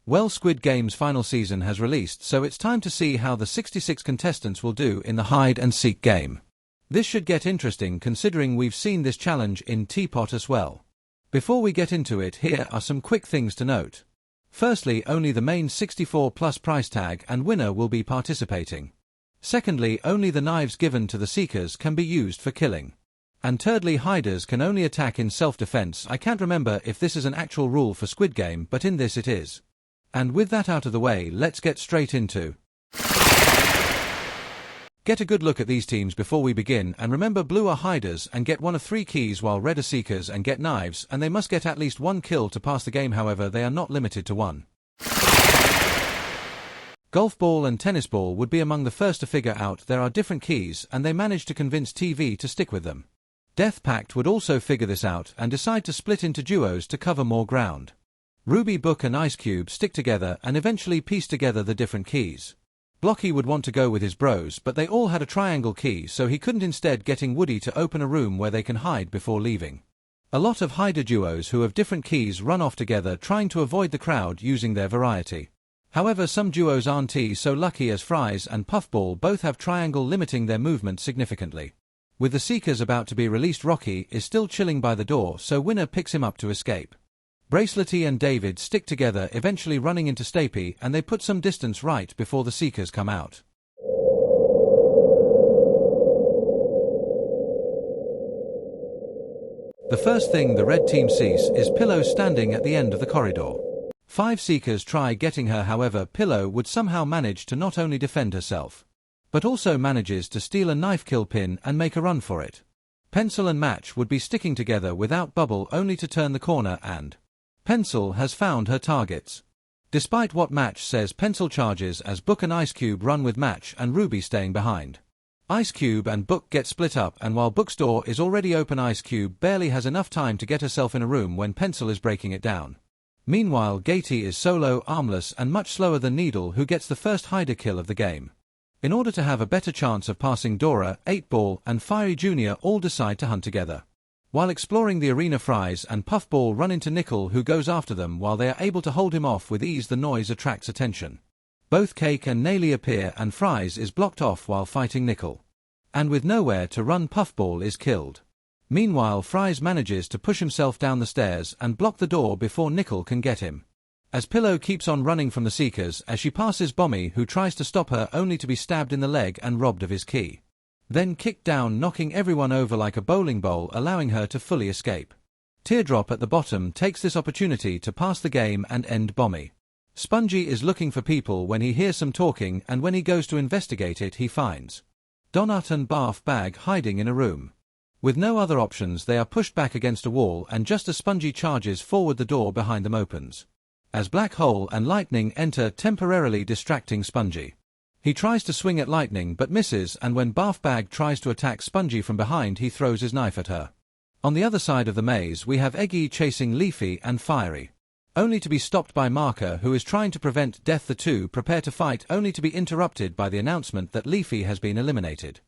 Well, Squid Game's final season has released, so it's time to see how the 66 contestants will do in the hide-and-seek game. This should get interesting considering we've seen this challenge in Teapot as well. Before we get into it, here are some quick things to note. Firstly, only the main 64+ price tag and winner will be participating. Secondly, only the knives given to the seekers can be used for killing. And thirdly, hiders can only attack in self-defense. I can't remember if this is an actual rule for Squid Game, but in this it is. And with that out of the way, let's get straight into. Get a good look at these teams before we begin, and remember, blue are hiders and get one of 3 keys, while red are seekers and get knives, and they must get at least 1 kill to pass the game. However, they are not limited to 1. Golf ball and tennis ball would be among the first to figure out there are different keys, and they managed to convince TV to stick with them. Death Pact would also figure this out and decide to split into duos to cover more ground. Ruby, Book and Ice Cube stick together and eventually piece together the different keys. Blocky would want to go with his bros, but they all had a triangle key, so he couldn't, instead getting Woody to open a room where they can hide before leaving. A lot of hider duos who have different keys run off together, trying to avoid the crowd using their variety. However, some duos aren't so lucky, as Fries and Puffball both have triangle, limiting their movement significantly. With the seekers about to be released, Rocky is still chilling by the door, so winner picks him up to escape. Bracelety and David stick together, eventually running into Stapy, and they put some distance right before the seekers come out. The first thing the red team sees is Pillow standing at the end of the corridor. 5 seekers try getting her, however, Pillow would somehow manage to not only defend herself, but also manages to steal a knife kill pin and make a run for it. Pencil and Match would be sticking together without Bubble, only to turn the corner, and Pencil has found her targets. Despite what Match says, Pencil charges as Book and Ice Cube run, with Match and Ruby staying behind. Ice Cube and Book get split up, and while Book's door is already open, Ice Cube barely has enough time to get herself in a room when Pencil is breaking it down. Meanwhile, Gaty is solo, armless and much slower than Needle, who gets the first hider kill of the game. In order to have a better chance of passing, Dora, 8-Ball and Fiery Jr. all decide to hunt together. While exploring the arena, Fries and Puffball run into Nickel, who goes after them. While they are able to hold him off with ease, the noise attracts attention. Both Cake and Naily appear, and Fries is blocked off while fighting Nickel. And with nowhere to run, Puffball is killed. Meanwhile, Fries manages to push himself down the stairs and block the door before Nickel can get him. As Pillow keeps on running from the seekers, as she passes Bommy, who tries to stop her, only to be stabbed in the leg and robbed of his key. Then kicked down, knocking everyone over like a bowling ball, allowing her to fully escape. Teardrop at the bottom takes this opportunity to pass the game and end Bommy. Spongy is looking for people when he hears some talking, and when he goes to investigate it, he finds Donut and Barf Bag hiding in a room. With no other options, they are pushed back against a wall, and just as Spongy charges forward, the door behind them opens. As Black Hole and Lightning enter, temporarily distracting Spongy. He tries to swing at Lightning but misses, and when Barf Bag tries to attack Spongy from behind, he throws his knife at her. On the other side of the maze, we have Eggy chasing Leafy and Fiery, only to be stopped by Marker, who is trying to prevent death. The two prepare to fight, only to be interrupted by the announcement that Leafy has been eliminated.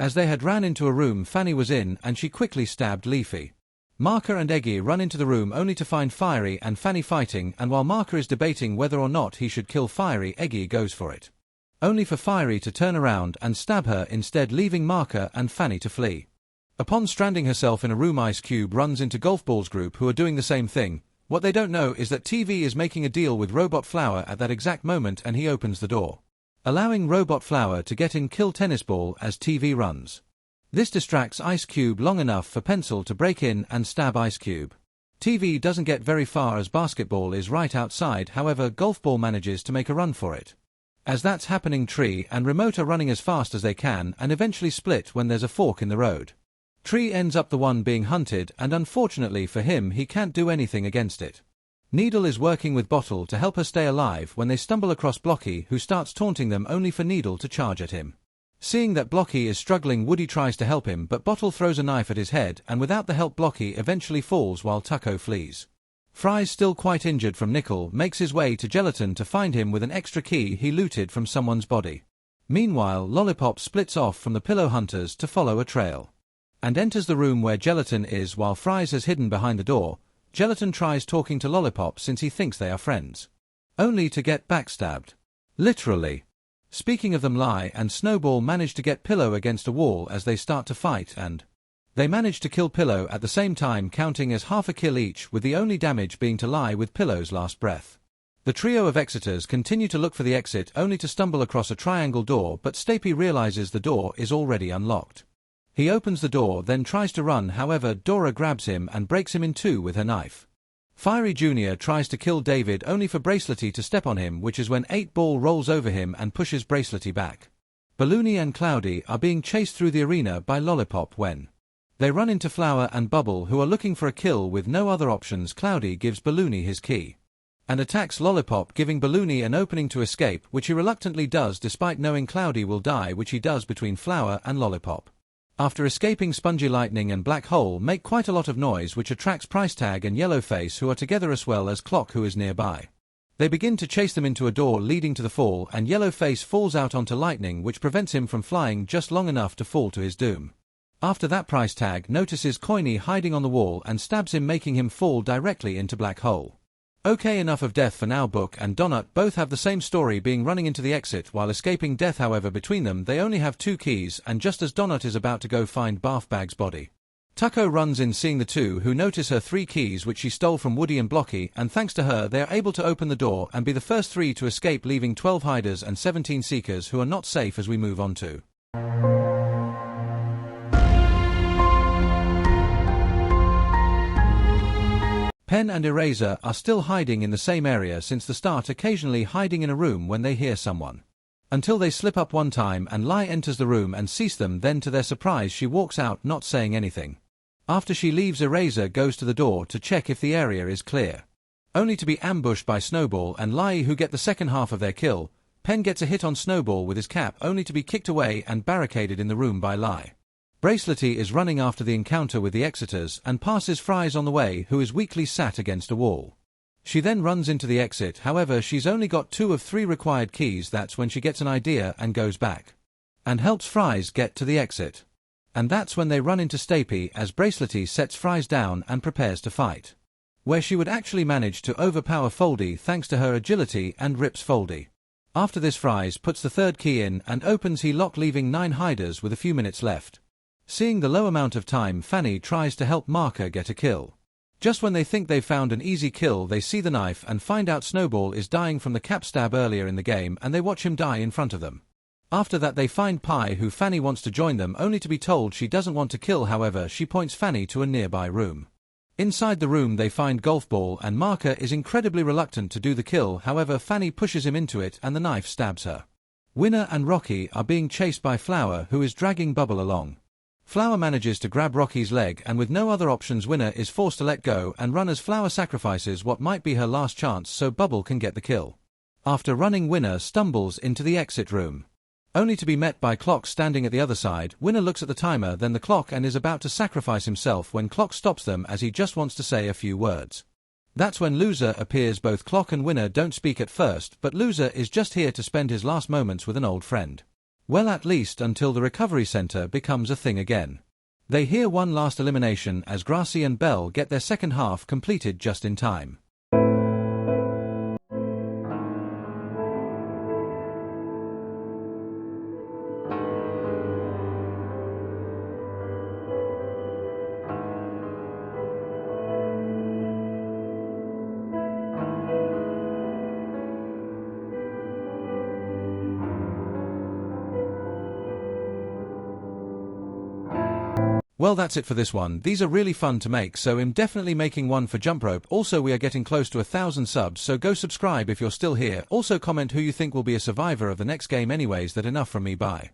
As they had ran into a room Fanny was in, and she quickly stabbed Leafy. Marker and Eggy run into the room only to find Fiery and Fanny fighting, and while Marker is debating whether or not he should kill Fiery, Eggy goes for it, only for Fiery to turn around and stab her instead, leaving Marker and Fanny to flee. Upon stranding herself in a room, Ice Cube runs into Golf Ball's group, who are doing the same thing. What they don't know is that TV is making a deal with Robot Flower at that exact moment, and he opens the door, allowing Robot Flower to get in, kill Tennis Ball as TV runs. This distracts Ice Cube long enough for Pencil to break in and stab Ice Cube. TV doesn't get very far as Basketball is right outside, however Golf Ball manages to make a run for it. As that's happening, Tree and Remote are running as fast as they can and eventually split when there's a fork in the road. Tree ends up the one being hunted, and unfortunately for him, he can't do anything against it. Needle is working with Bottle to help her stay alive when they stumble across Blocky, who starts taunting them, only for Needle to charge at him. Seeing that Blocky is struggling, Woody tries to help him, but Bottle throws a knife at his head, and without the help, Blocky eventually falls while Tucko flees. Fries, still quite injured from Nickel, makes his way to Gelatin to find him with an extra key he looted from someone's body. Meanwhile, Lollipop splits off from the Pillow Hunters to follow a trail, and enters the room where Gelatin is while Fries has hidden behind the door. Gelatin tries talking to Lollipop since he thinks they are friends. only to get backstabbed. Literally. Speaking of them, Lie and Snowball manage to get Pillow against a wall as they start to fight, and they manage to kill Pillow at the same time, counting as half a kill each, with the only damage being to Lie with Pillow's last breath. The trio of Exiters continue to look for the exit, only to stumble across a triangle door, but Stapy realizes the door is already unlocked. He opens the door, then tries to run, however Dora grabs him and breaks him in two with her knife. Fiery Jr. tries to kill David, only for Bracelety to step on him, which is when 8-Ball rolls over him and pushes Bracelety back. Balloony and Cloudy are being chased through the arena by Lollipop when they run into Flower and Bubble, who are looking for a kill with no other options. Cloudy gives Balloony his key and attacks Lollipop, giving Balloony an opening to escape, which he reluctantly does despite knowing Cloudy will die, which he does between Flower and Lollipop. After escaping, Spongy Lightning and Black Hole make quite a lot of noise, which attracts Price Tag and Yellowface, who are together, as well as Clock, who is nearby. They begin to chase them into a door leading to the fall, and Yellowface falls out onto Lightning, which prevents him from flying just long enough to fall to his doom. After that, Price Tag notices Coiny hiding on the wall and stabs him, making him fall directly into Black Hole. Okay, enough of death for now. Book and Donut both have the same story, being running into the exit while escaping death. However, between them they only have 2 keys, and just as Donut is about to go find Bathbag's body, Tucko runs in, seeing the two, who notice her 3 keys which she stole from Woody and Blocky, and thanks to her they are able to open the door and be the first 3 to escape, leaving 12 hiders and 17 seekers who are not safe as we move on to Pen and Eraser are still hiding in the same area since the start, occasionally hiding in a room when they hear someone, until they slip up one time and Lie enters the room and sees them. Then to their surprise she walks out, not saying anything. After she leaves, Eraser goes to the door to check if the area is clear, only to be ambushed by Snowball and Lie, who get the second half of their kill. Pen gets a hit on Snowball with his cap, only to be kicked away and barricaded in the room by Lie. Bracelety is running after the encounter with the Exiters and passes Fries on the way, who is weakly sat against a wall. She then runs into the exit, however she's only got 2 of 3 required keys. That's when she gets an idea and goes back and helps Fries get to the exit. And that's when they run into Stapy, as Bracelety sets Fries down and prepares to fight, where she would actually manage to overpower Foldy thanks to her agility and rips Foldy. After this, Fries puts the 3rd key in and opens he lock, leaving 9 hiders with a few minutes left. Seeing the low amount of time, Fanny tries to help Marker get a kill. Just when they think they've found an easy kill, they see the knife and find out Snowball is dying from the cap stab earlier in the game, and they watch him die in front of them. After that they find Pie, who Fanny wants to join them, only to be told she doesn't want to kill. However, she points Fanny to a nearby room. Inside the room they find Golf Ball, and Marker is incredibly reluctant to do the kill. However, Fanny pushes him into it and the knife stabs her. Winner and Rocky are being chased by Flower, who is dragging Bubble along. Flower manages to grab Rocky's leg, and with no other options, Winner is forced to let go and run as Flower sacrifices what might be her last chance so Bubble can get the kill. After running, Winner stumbles into the exit room, only to be met by Clock standing at the other side. Winner looks at the timer, then the clock, and is about to sacrifice himself when Clock stops them, as he just wants to say a few words. That's when Loser appears. Both Clock and Winner don't speak at first, but Loser is just here to spend his last moments with an old friend. Well, at least until the recovery center becomes a thing again. They hear one last elimination as Grassy and Belle get their second half completed just in time. Well, that's it for this one. These are really fun to make, so I'm definitely making one for Jump Rope. Also, we are getting close to 1,000 subs, so go subscribe if you're still here. Also comment who you think will be a survivor of the next game. Anyways, that enough from me, bye.